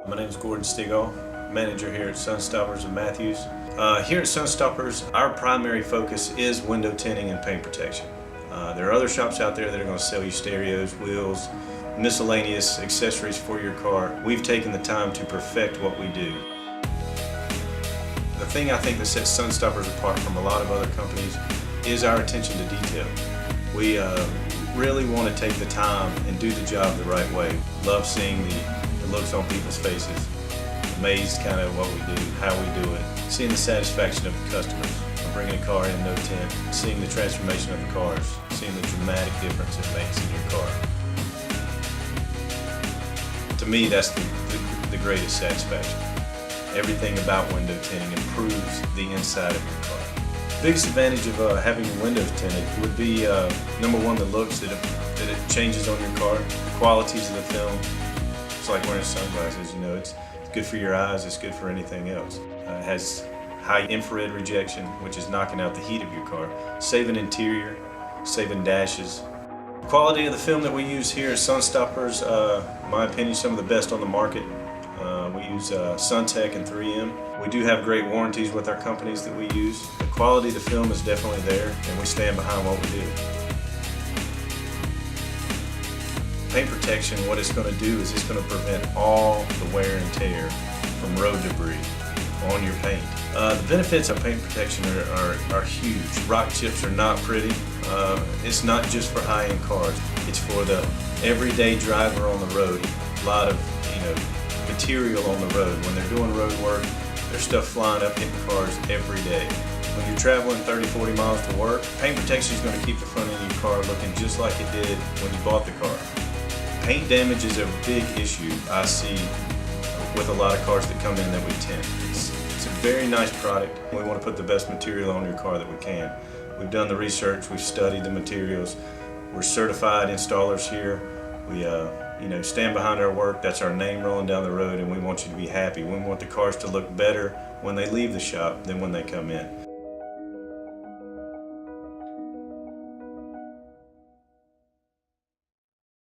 My name is Gordon Steagle, manager here at Sunstoppers of Matthews. Here at Sunstoppers, our primary focus is window tinting and paint protection. There are other shops out there that are going to sell you stereos, wheels, miscellaneous accessories for your car. We've taken the time to perfect what we do. The thing I think that sets Sunstoppers apart from a lot of other companies is our attention to detail. We really want to take the time and do the job the right way. Love seeing the looks on people's faces, amazed kind of what we do, how we do it, seeing the satisfaction of the customers, bringing a car in no tint, seeing the transformation of the cars, seeing the dramatic difference it makes in your car. To me, that's the greatest satisfaction. Everything about window tinting improves the inside of your car. The biggest advantage of having your windows tinted would be, number one, the looks that it changes on your car, the qualities of the film. It's like wearing sunglasses, you know, it's good for your eyes, it's good for anything else. It has high infrared rejection, which is knocking out the heat of your car, saving interior, saving dashes. The quality of the film that we use here at Sunstoppers, in my opinion, some of the best on the market. We use Suntech and 3M. We do have great warranties with our companies that we use. The quality of the film is definitely there, and we stand behind what we do. Paint protection, what it's going to do is it's going to prevent all the wear and tear from road debris on your paint. The benefits of paint protection are huge. Rock chips are not pretty. It's not just for high-end cars. It's for the everyday driver on the road. A lot of material on the road. When they're doing road work, there's stuff flying up hitting cars every day. When you're traveling 30-40 miles to work, paint protection is going to keep the front end of your car looking just like it did when you bought the car. Paint damage is a big issue I see with a lot of cars that come in that we tint. It's a very nice product. We want to put the best material on your car that we can. We've done the research, we've studied the materials. We're certified installers here. We stand behind our work. That's our name rolling down the road, and we want you to be happy. We want the cars to look better when they leave the shop than when they come in.